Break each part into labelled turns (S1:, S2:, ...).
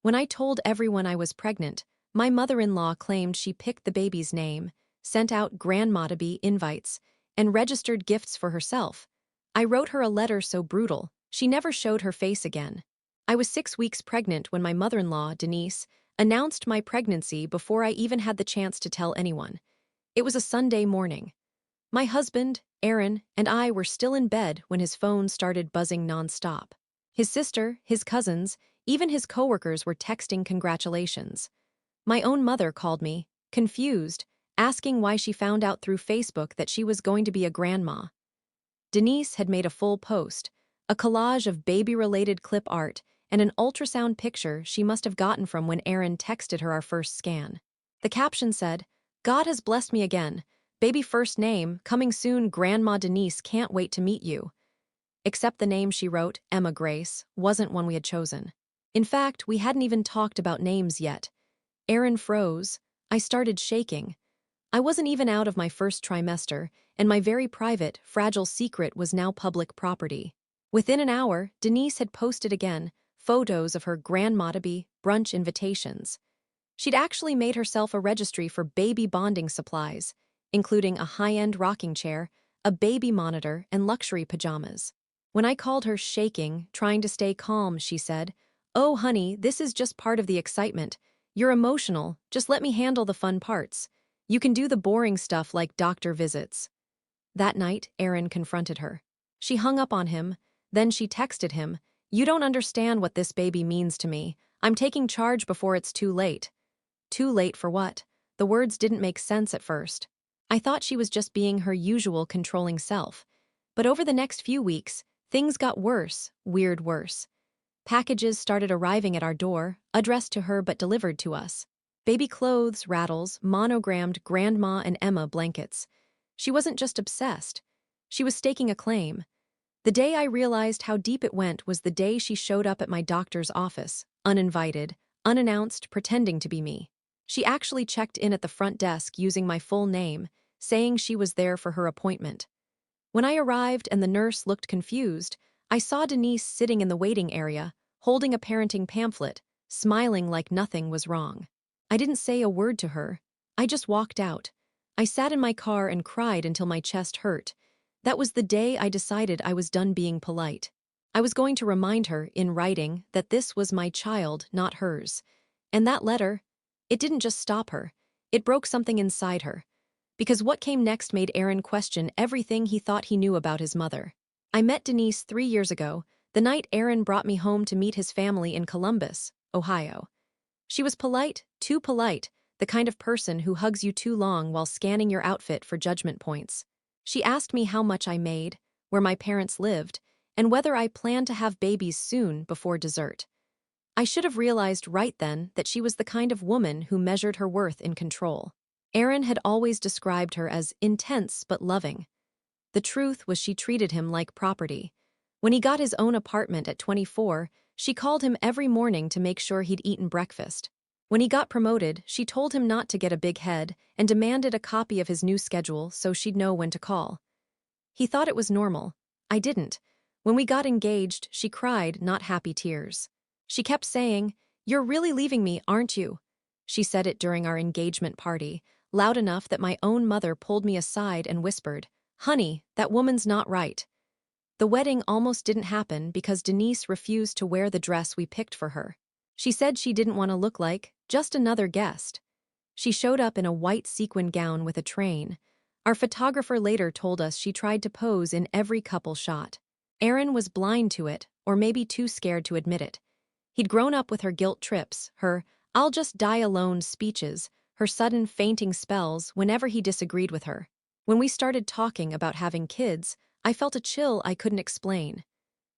S1: When I told everyone I was pregnant, my mother-in-law claimed she picked the baby's name, sent out grandma-to-be invites, and registered gifts for herself. I wrote her a letter so brutal, she never showed her face again. I was 6 weeks pregnant when my mother-in-law, Denise, announced my pregnancy before I even had the chance to tell anyone. It was a Sunday morning. My husband, Aaron, and I were still in bed when his phone started buzzing nonstop. His sister, his cousins, even his coworkers were texting congratulations. My own mother called me, confused, asking why she found out through Facebook that she was going to be a grandma. Denise had made a full post, a collage of baby-related clip art, and an ultrasound picture she must have gotten from when Aaron texted her our first scan. The caption said, "God has blessed me again. Baby first name, coming soon, Grandma Denise, can't wait to meet you." Except the name she wrote, Emma Grace, wasn't one we had chosen. In fact, we hadn't even talked about names yet. Aaron froze. I started shaking. I wasn't even out of my first trimester, and my very private, fragile secret was now public property. Within an hour, Denise had posted again, photos of her grandma-to-be brunch invitations. She'd actually made herself a registry for baby bonding supplies, including a high-end rocking chair, a baby monitor, and luxury pajamas. When I called her shaking, trying to stay calm, she said, "Oh, honey, this is just part of the excitement. You're emotional, just let me handle the fun parts. You can do the boring stuff like doctor visits." That night, Aaron confronted her. She hung up on him, then she texted him, "You don't understand what this baby means to me. I'm taking charge before it's too late." Too late for what? The words didn't make sense at first. I thought she was just being her usual controlling self. But over the next few weeks, things got worse, weird worse. Packages started arriving at our door, addressed to her but delivered to us. Baby clothes, rattles, monogrammed Grandma and Emma blankets. She wasn't just obsessed. She was staking a claim. The day I realized how deep it went was the day she showed up at my doctor's office, uninvited, unannounced, pretending to be me. She actually checked in at the front desk using my full name, saying she was there for her appointment. When I arrived and the nurse looked confused, I saw Denise sitting in the waiting area, holding a parenting pamphlet, smiling like nothing was wrong. I didn't say a word to her. I just walked out. I sat in my car and cried until my chest hurt. That was the day I decided I was done being polite. I was going to remind her, in writing, that this was my child, not hers. And that letter, it didn't just stop her. It broke something inside her. Because what came next made Aaron question everything he thought he knew about his mother. I met Denise 3 years ago, the night Aaron brought me home to meet his family in Columbus, Ohio. She was polite, too polite, the kind of person who hugs you too long while scanning your outfit for judgment points. She asked me how much I made, where my parents lived, and whether I planned to have babies soon before dessert. I should have realized right then that she was the kind of woman who measured her worth in control. Aaron had always described her as intense but loving. The truth was she treated him like property. When he got his own apartment at 24, she called him every morning to make sure he'd eaten breakfast. When he got promoted, she told him not to get a big head and demanded a copy of his new schedule so she'd know when to call. He thought it was normal. I didn't. When we got engaged, she cried, not happy tears. She kept saying, "You're really leaving me, aren't you?" She said it during our engagement party, loud enough that my own mother pulled me aside and whispered, "Honey, that woman's not right." The wedding almost didn't happen because Denise refused to wear the dress we picked for her. She said she didn't want to look like just another guest. She showed up in a white sequin gown with a train. Our photographer later told us she tried to pose in every couple shot. Aaron was blind to it, or maybe too scared to admit it. He'd grown up with her guilt trips, her "I'll just die alone" speeches, her sudden fainting spells whenever he disagreed with her. When we started talking about having kids, I felt a chill I couldn't explain.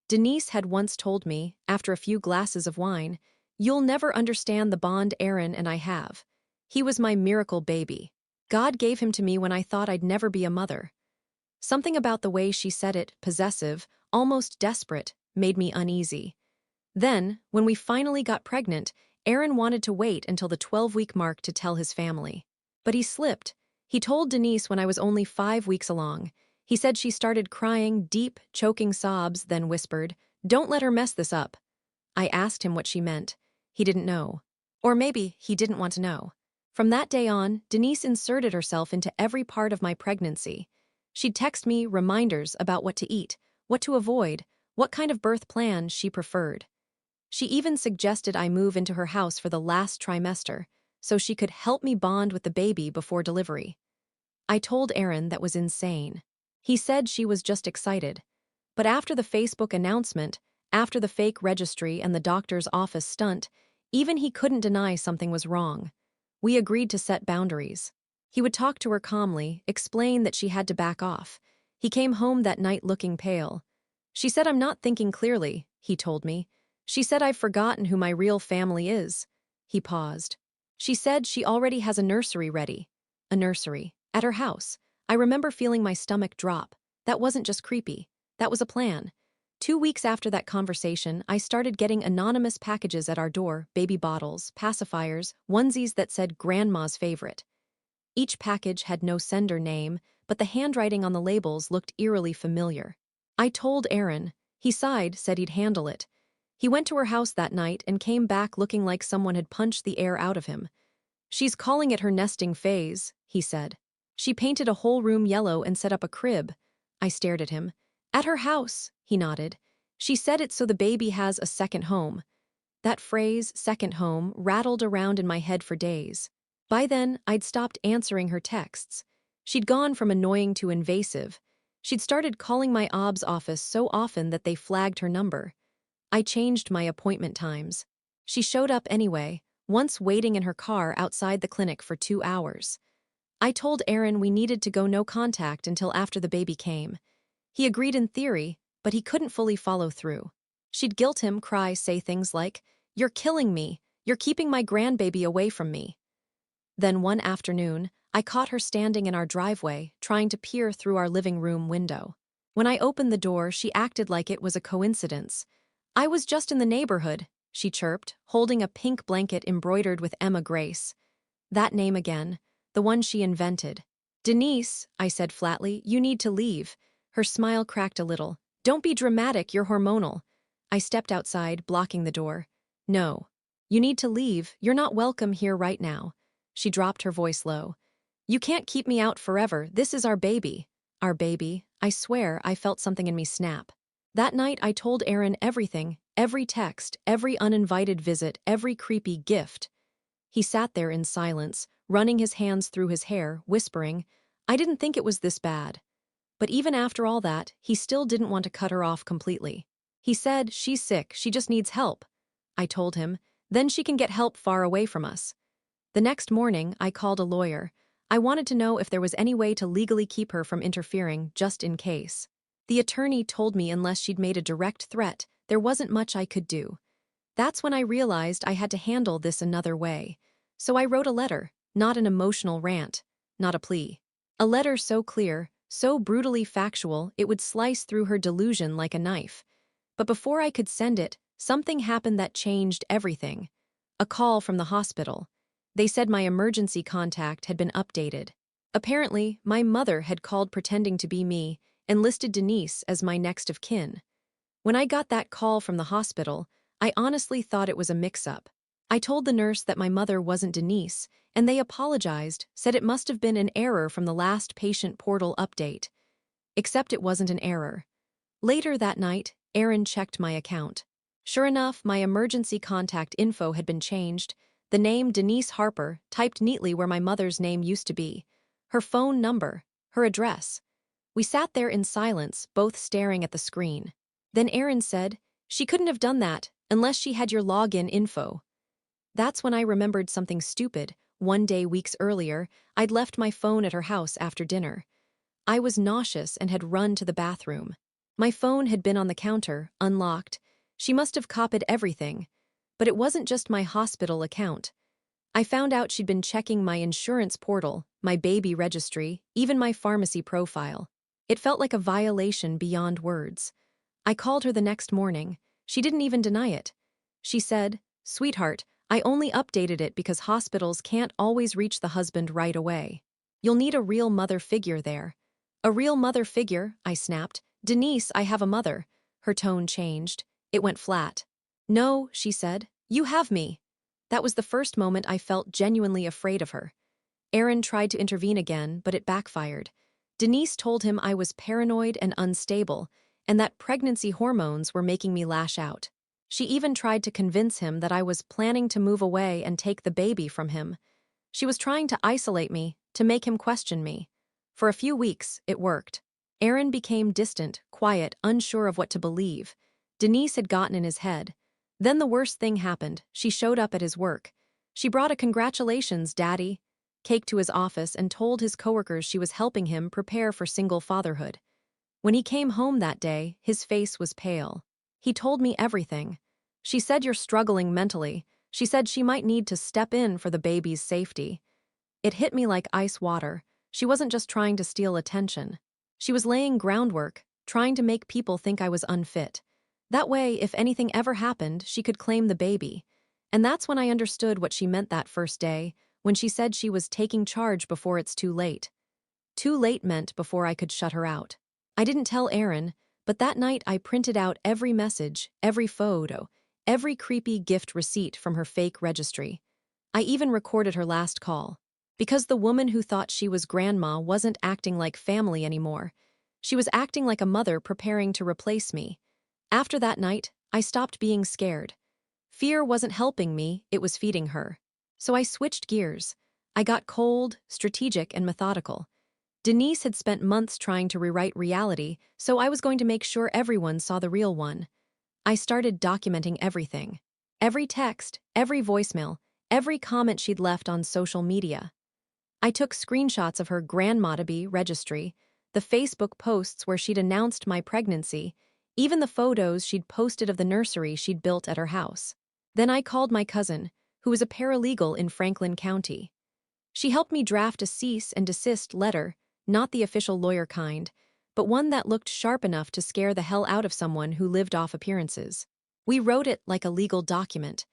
S1: Denise had once told me, after a few glasses of wine, "You'll never understand the bond Aaron and I have. He was my miracle baby. God gave him to me when I thought I'd never be a mother." Something about the way she said it, possessive, almost desperate, made me uneasy. Then, when we finally got pregnant, Aaron wanted to wait until the 12-week mark to tell his family. But he slipped. He told Denise when I was only 5 weeks along. He said she started crying, deep, choking sobs, then whispered, "Don't let her mess this up." I asked him what she meant. He didn't know. Or maybe he didn't want to know. From that day on, Denise inserted herself into every part of my pregnancy. She'd text me reminders about what to eat, what to avoid, what kind of birth plan she preferred. She even suggested I move into her house for the last trimester, so she could help me bond with the baby before delivery. I told Aaron that was insane. He said she was just excited. But after the Facebook announcement, after the fake registry and the doctor's office stunt, even he couldn't deny something was wrong. We agreed to set boundaries. He would talk to her calmly, explain that she had to back off. He came home that night looking pale. She said, "I'm not thinking clearly," he told me. She said, "I've forgotten who my real family is." He paused. She said she already has a nursery ready. A nursery. At her house. I remember feeling my stomach drop. That wasn't just creepy. That was a plan. 2 weeks after that conversation, I started getting anonymous packages at our door, baby bottles, pacifiers, onesies that said grandma's favorite. Each package had no sender name, but the handwriting on the labels looked eerily familiar. I told Aaron. He sighed, said he'd handle it. He went to her house that night and came back looking like someone had punched the air out of him. "She's calling it her nesting phase," he said. "She painted a whole room yellow and set up a crib." I stared at him. "At her house," he nodded. "She said it's so the baby has a second home." That phrase, second home, rattled around in my head for days. By then, I'd stopped answering her texts. She'd gone from annoying to invasive. She'd started calling my OBS office so often that they flagged her number. I changed my appointment times. She showed up anyway, once waiting in her car outside the clinic for 2 hours. I told Aaron we needed to go no contact until after the baby came. He agreed in theory, but he couldn't fully follow through. She'd guilt him, cry, say things like, "You're killing me. You're keeping my grandbaby away from me." Then one afternoon, I caught her standing in our driveway, trying to peer through our living room window. When I opened the door, she acted like it was a coincidence. "I was just in the neighborhood," she chirped, holding a pink blanket embroidered with Emma Grace. That name again, the one she invented. "Denise," I said flatly, "you need to leave." Her smile cracked a little. "Don't be dramatic, you're hormonal." I stepped outside, blocking the door. "No. You need to leave, you're not welcome here right now." She dropped her voice low. "You can't keep me out forever, this is our baby." Our baby? I swear I felt something in me snap. That night I told Aaron everything, every text, every uninvited visit, every creepy gift. He sat there in silence, running his hands through his hair, whispering, "I didn't think it was this bad." But even after all that, he still didn't want to cut her off completely. He said, "She's sick, she just needs help." I told him, "Then she can get help far away from us." The next morning, I called a lawyer. I wanted to know if there was any way to legally keep her from interfering, just in case. The attorney told me unless she'd made a direct threat, there wasn't much I could do. That's when I realized I had to handle this another way. So I wrote a letter, not an emotional rant, not a plea. A letter so clear, so brutally factual, it would slice through her delusion like a knife. But before I could send it, something happened that changed everything. A call from the hospital. They said my emergency contact had been updated. Apparently, my mother had called pretending to be me and listed Denise as my next of kin. When I got that call from the hospital, I honestly thought it was a mix-up. I told the nurse that my mother wasn't Denise, and they apologized, said it must have been an error from the last patient portal update. Except it wasn't an error. Later that night, Aaron checked my account. Sure enough, my emergency contact info had been changed. The name Denise Harper, typed neatly where my mother's name used to be. Her phone number, her address. We sat there in silence, both staring at the screen. Then Aaron said, "She couldn't have done that unless she had your login info." That's when I remembered something stupid. One day weeks earlier, I'd left my phone at her house after dinner. I was nauseous and had run to the bathroom. My phone had been on the counter, unlocked. She must have copied everything. But it wasn't just my hospital account. I found out she'd been checking my insurance portal, my baby registry, even my pharmacy profile. It felt like a violation beyond words. I called her the next morning. She didn't even deny it. She said, "Sweetheart, I only updated it because hospitals can't always reach the husband right away. You'll need a real mother figure there." "A real mother figure?" I snapped. "Denise, I have a mother." Her tone changed. It went flat. "No," she said. "You have me." That was the first moment I felt genuinely afraid of her. Aaron tried to intervene again, but it backfired. Denise told him I was paranoid and unstable, and that pregnancy hormones were making me lash out. She even tried to convince him that I was planning to move away and take the baby from him. She was trying to isolate me, to make him question me. For a few weeks, it worked. Aaron became distant, quiet, unsure of what to believe. Denise had gotten in his head. Then the worst thing happened. She showed up at his work. She brought a "Congratulations, Daddy" cake to his office and told his coworkers she was helping him prepare for single fatherhood. When he came home that day, his face was pale. He told me everything. "She said you're struggling mentally. She said she might need to step in for the baby's safety." It hit me like ice water. She wasn't just trying to steal attention. She was laying groundwork, trying to make people think I was unfit. That way, if anything ever happened, she could claim the baby. And that's when I understood what she meant that first day, when she said she was taking charge before it's too late. Too late meant before I could shut her out. I didn't tell Aaron, but that night I printed out every message, every photo, every creepy gift receipt from her fake registry. I even recorded her last call. Because the woman who thought she was grandma wasn't acting like family anymore. She was acting like a mother preparing to replace me. After that night, I stopped being scared. Fear wasn't helping me, it was feeding her. So I switched gears. I got cold, strategic, and methodical. Denise had spent months trying to rewrite reality, so I was going to make sure everyone saw the real one. I started documenting everything. Every text, every voicemail, every comment she'd left on social media. I took screenshots of her grandma-to-be registry, the Facebook posts where she'd announced my pregnancy, even the photos she'd posted of the nursery she'd built at her house. Then I called my cousin, who was a paralegal in Franklin County. She helped me draft a cease and desist letter, not the official lawyer kind, but one that looked sharp enough to scare the hell out of someone who lived off appearances. We wrote it like a legal document,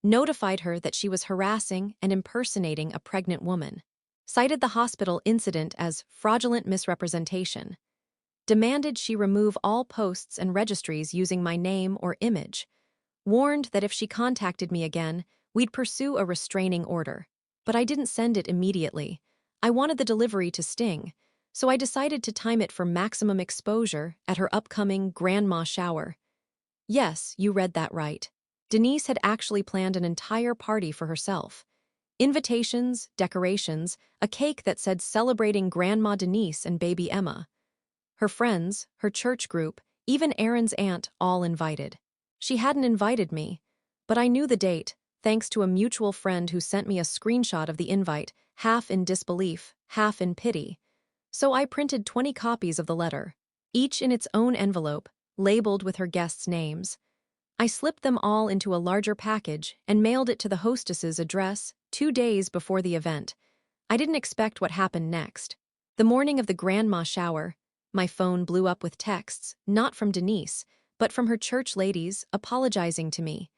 S1: notified her that she was harassing and impersonating a pregnant woman, cited the hospital incident as fraudulent misrepresentation, demanded she remove all posts and registries using my name or image, warned that if she contacted me again, we'd pursue a restraining order. But I didn't send it immediately. I wanted the delivery to sting, so I decided to time it for maximum exposure at her upcoming grandma shower. Yes, you read that right. Denise had actually planned an entire party for herself. Invitations, decorations, a cake that said "Celebrating Grandma Denise and Baby Emma." Her friends, her church group, even Aaron's aunt, all invited. She hadn't invited me, but I knew the date, thanks to a mutual friend who sent me a screenshot of the invite, half in disbelief, half in pity. So I printed 20 copies of the letter, each in its own envelope, labeled with her guests' names. I slipped them all into a larger package and mailed it to the hostess's address 2 days before the event. I didn't expect what happened next. The morning of the grandma shower, my phone blew up with texts, not from Denise, but from her church ladies apologizing to me.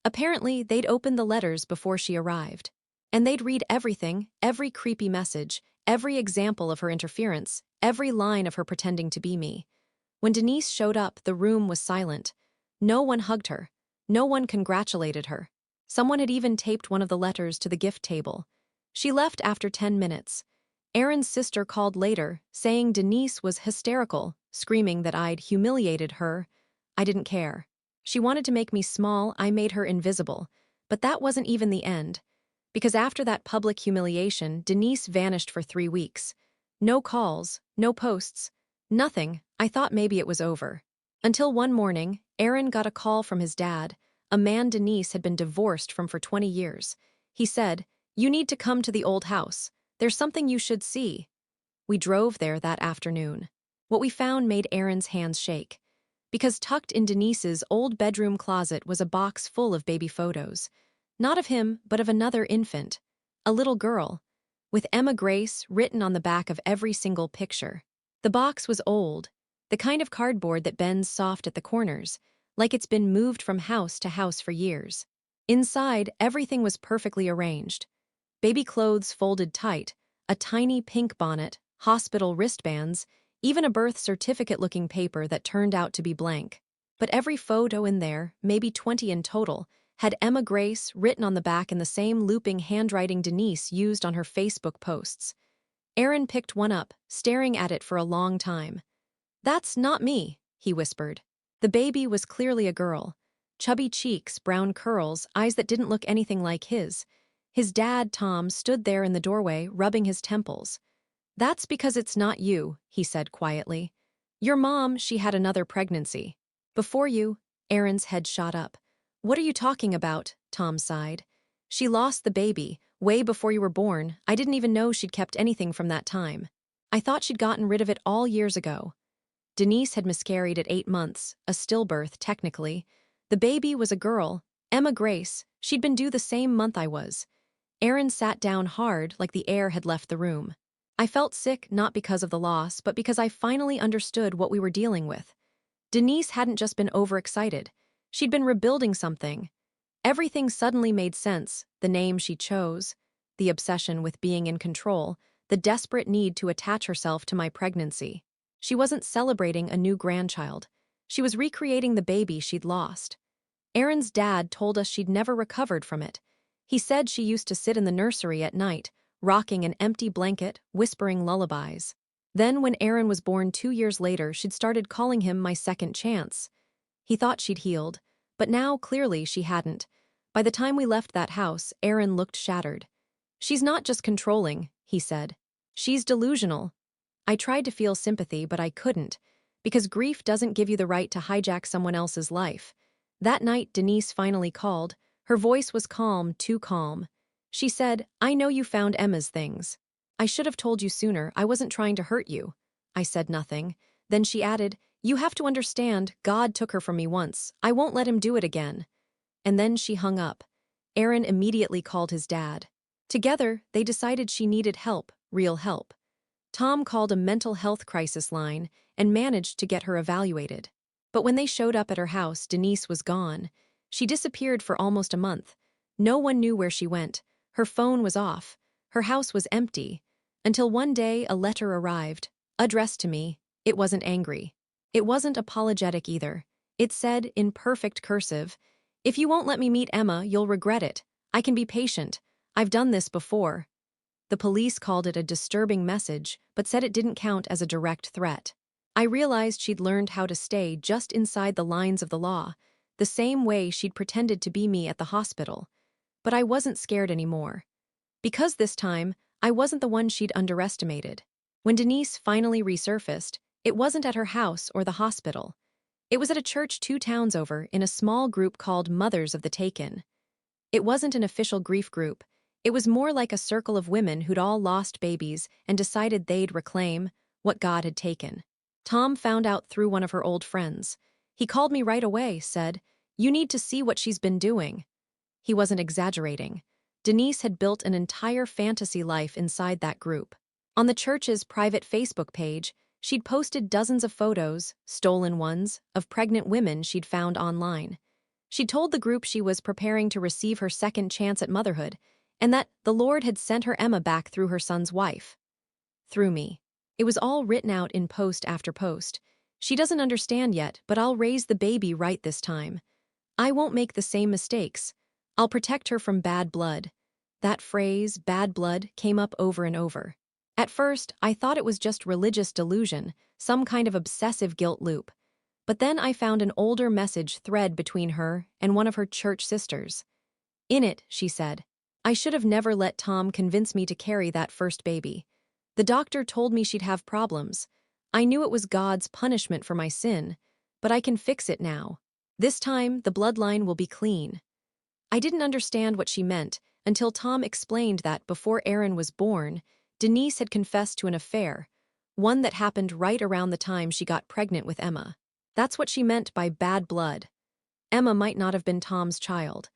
S1: Apparently, they'd opened the letters before she arrived. And they'd read everything, every creepy message, every example of her interference, every line of her pretending to be me. When Denise showed up, the room was silent. No one hugged her. No one congratulated her. Someone had even taped one of the letters to the gift table. She left after 10 minutes. Aaron's sister called later, saying Denise was hysterical, screaming that I'd humiliated her. I didn't care. She wanted to make me small, I made her invisible. But that wasn't even the end. Because after that public humiliation, Denise vanished for 3 weeks. No calls, no posts, nothing. I thought maybe it was over. Until one morning, Aaron got a call from his dad, a man Denise had been divorced from for 20 years. He said, "You need to come to the old house. There's something you should see." We drove there that afternoon. What we found made Aaron's hands shake. Because tucked in Denise's old bedroom closet was a box full of baby photos. Not of him, but of another infant. A little girl. With Emma Grace written on the back of every single picture. The box was old. The kind of cardboard that bends soft at the corners, like it's been moved from house to house for years. Inside, everything was perfectly arranged. Baby clothes folded tight, a tiny pink bonnet, hospital wristbands, even a birth certificate-looking paper that turned out to be blank. But every photo in there, maybe 20 in total, had Emma Grace written on the back in the same looping handwriting Denise used on her Facebook posts. Aaron picked one up, staring at it for a long time. "That's not me," he whispered. The baby was clearly a girl. Chubby cheeks, brown curls, eyes that didn't look anything like his. His dad, Tom, stood there in the doorway, rubbing his temples. "That's because it's not you," he said quietly. "Your mom, she had another pregnancy. Before you." Aaron's head shot up. "What are you talking about?" Tom sighed. "She lost the baby, way before you were born. I didn't even know she'd kept anything from that time. I thought she'd gotten rid of it all years ago." Denise had miscarried at 8 months, a stillbirth, technically. The baby was a girl, Emma Grace. She'd been due the same month I was. Aaron sat down hard, like the air had left the room. I felt sick not because of the loss, but because I finally understood what we were dealing with. Denise hadn't just been overexcited. She'd been rebuilding something. Everything suddenly made sense: the name she chose, the obsession with being in control, the desperate need to attach herself to my pregnancy. She wasn't celebrating a new grandchild. She was recreating the baby she'd lost. Aaron's dad told us she'd never recovered from it. He said she used to sit in the nursery at night, rocking an empty blanket, whispering lullabies. Then when Aaron was born 2 years later, she'd started calling him my second chance. He thought she'd healed, but now clearly she hadn't. By the time we left that house, Aaron looked shattered. "She's not just controlling," he said. "She's delusional." I tried to feel sympathy, but I couldn't, because grief doesn't give you the right to hijack someone else's life. That night, Denise finally called. Her voice was calm, too calm. She said, "I know you found Emma's things. I should have told you sooner. I wasn't trying to hurt you." I said nothing. Then she added, "You have to understand, God took her from me once. I won't let him do it again." And then she hung up. Aaron immediately called his dad. Together, they decided she needed help, real help. Tom called a mental health crisis line and managed to get her evaluated. But when they showed up at her house, Denise was gone. She disappeared for almost a month. No one knew where she went. Her phone was off. Her house was empty. Until one day a letter arrived, addressed to me. It wasn't angry. It wasn't apologetic either. It said, in perfect cursive, "If you won't let me meet Emma, you'll regret it. I can be patient. I've done this before." The police called it a disturbing message, but said it didn't count as a direct threat. I realized she'd learned how to stay just inside the lines of the law, the same way she'd pretended to be me at the hospital. But I wasn't scared anymore. Because this time, I wasn't the one she'd underestimated. When Denise finally resurfaced, it wasn't at her house or the hospital. It was at a church 2 towns over in a small group called Mothers of the Taken. It wasn't an official grief group. It was more like a circle of women who'd all lost babies and decided they'd reclaim what God had taken. Tom found out through one of her old friends. He called me right away, said, "You need to see what she's been doing." He wasn't exaggerating. Denise had built an entire fantasy life inside that group. On the church's private Facebook page, she'd posted dozens of photos, stolen ones, of pregnant women she'd found online. She told the group she was preparing to receive her second chance at motherhood, and that the Lord had sent her Emma back through her son's wife. Through me. It was all written out in post after post. "She doesn't understand yet, but I'll raise the baby right this time. I won't make the same mistakes. I'll protect her from bad blood." That phrase, bad blood, came up over and over. At first, I thought it was just religious delusion, some kind of obsessive guilt loop. But then I found an older message thread between her and one of her church sisters. In it, she said, "I should have never let Tom convince me to carry that first baby. The doctor told me she'd have problems. I knew it was God's punishment for my sin, but I can fix it now. This time, the bloodline will be clean." I didn't understand what she meant until Tom explained that before Aaron was born, Denise had confessed to an affair, one that happened right around the time she got pregnant with Emma. That's what she meant by bad blood. Emma might not have been Tom's child.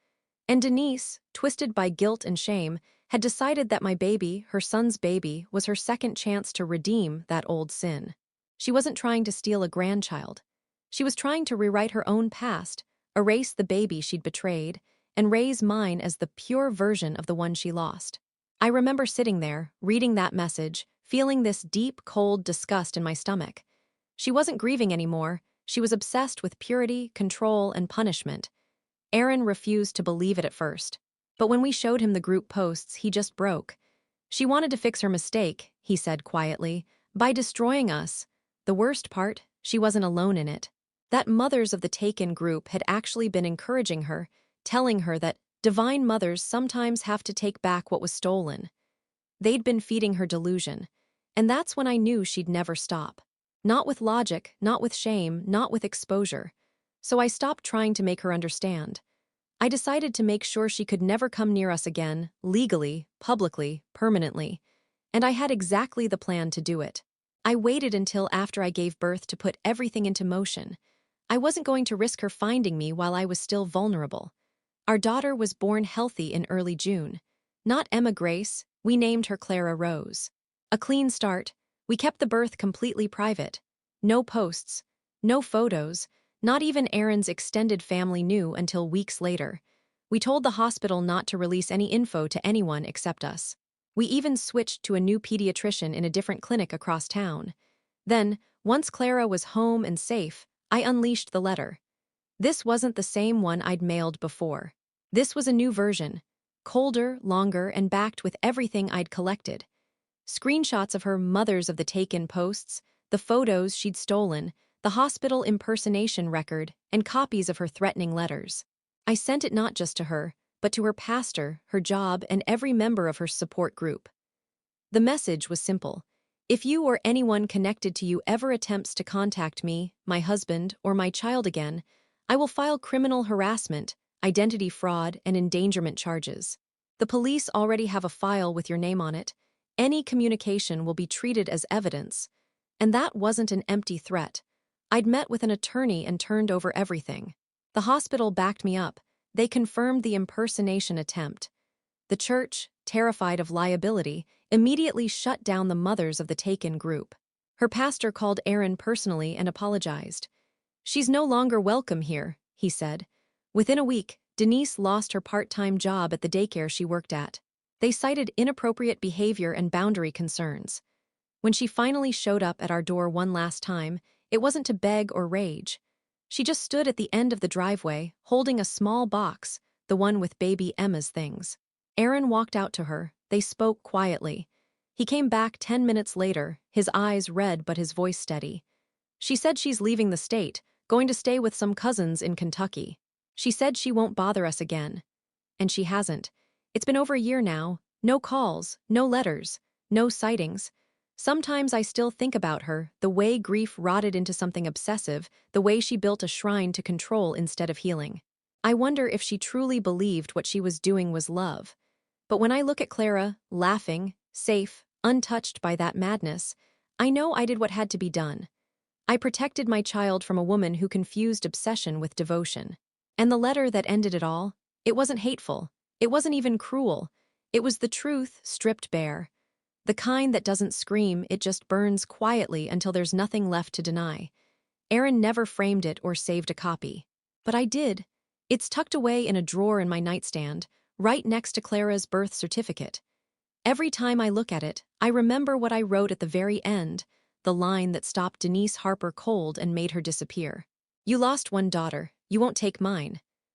S1: And Denise, twisted by guilt and shame, had decided that my baby, her son's baby, was her second chance to redeem that old sin. She wasn't trying to steal a grandchild. She was trying to rewrite her own past, erase the baby she'd betrayed, and raise mine as the pure version of the one she lost. I remember sitting there, reading that message, feeling this deep, cold disgust in my stomach. She wasn't grieving anymore. She was obsessed with purity, control, and punishment. Aaron refused to believe it at first. But when we showed him the group posts, he just broke. She wanted to fix her mistake, he said quietly, by destroying us. The worst part, she wasn't alone in it. That Mothers of the Taken group had actually been encouraging her, telling her that divine mothers sometimes have to take back what was stolen. They'd been feeding her delusion. And that's when I knew she'd never stop. Not with logic, not with shame, not with exposure. So I stopped trying to make her understand. I decided to make sure she could never come near us again, legally, publicly, permanently. And I had exactly the plan to do it. I waited until after I gave birth to put everything into motion. I wasn't going to risk her finding me while I was still vulnerable. Our daughter was born healthy in early June. Not Emma Grace, we named her Clara Rose. A clean start. We kept the birth completely private. No posts, no photos, not even Aaron's extended family knew until weeks later. We told the hospital not to release any info to anyone except us. We even switched to a new pediatrician in a different clinic across town. Then, once Clara was home and safe, I unleashed the letter. This wasn't the same one I'd mailed before. This was a new version, colder, longer, and backed with everything I'd collected. Screenshots of her Mothers of the Taken posts, the photos she'd stolen, the hospital impersonation record, and copies of her threatening letters. I sent it not just to her, but to her pastor, her job, and every member of her support group. The message was simple. If you or anyone connected to you ever attempts to contact me, my husband, or my child again, I will file criminal harassment, identity fraud, and endangerment charges. The police already have a file with your name on it. Any communication will be treated as evidence. And that wasn't an empty threat. I'd met with an attorney and turned over everything. The hospital backed me up. They confirmed the impersonation attempt. The church, terrified of liability, immediately shut down the Mothers of the Taken group. Her pastor called Aaron personally and apologized. "She's no longer welcome here," he said. Within a week, Denise lost her part-time job at the daycare she worked at. They cited inappropriate behavior and boundary concerns. When she finally showed up at our door one last time, it wasn't to beg or rage. She just stood at the end of the driveway, holding a small box, the one with baby Emma's things. Aaron walked out to her. They spoke quietly. He came back 10 minutes later, his eyes red but his voice steady. "She said she's leaving the state, going to stay with some cousins in Kentucky. She said she won't bother us again." And she hasn't. It's been over a year now. No calls, no letters, no sightings. Sometimes I still think about her, the way grief rotted into something obsessive, the way she built a shrine to control instead of healing. I wonder if she truly believed what she was doing was love. But when I look at Clara, laughing, safe, untouched by that madness, I know I did what had to be done. I protected my child from a woman who confused obsession with devotion. And the letter that ended it all, it wasn't hateful. It wasn't even cruel. It was the truth stripped bare. The kind that doesn't scream, it just burns quietly until there's nothing left to deny. Aaron never framed it or saved a copy. But I did. It's tucked away in a drawer in my nightstand, right next to Clara's birth certificate. Every time I look at it, I remember what I wrote at the very end, the line that stopped Denise Harper cold and made her disappear. "You lost one daughter, you won't take mine.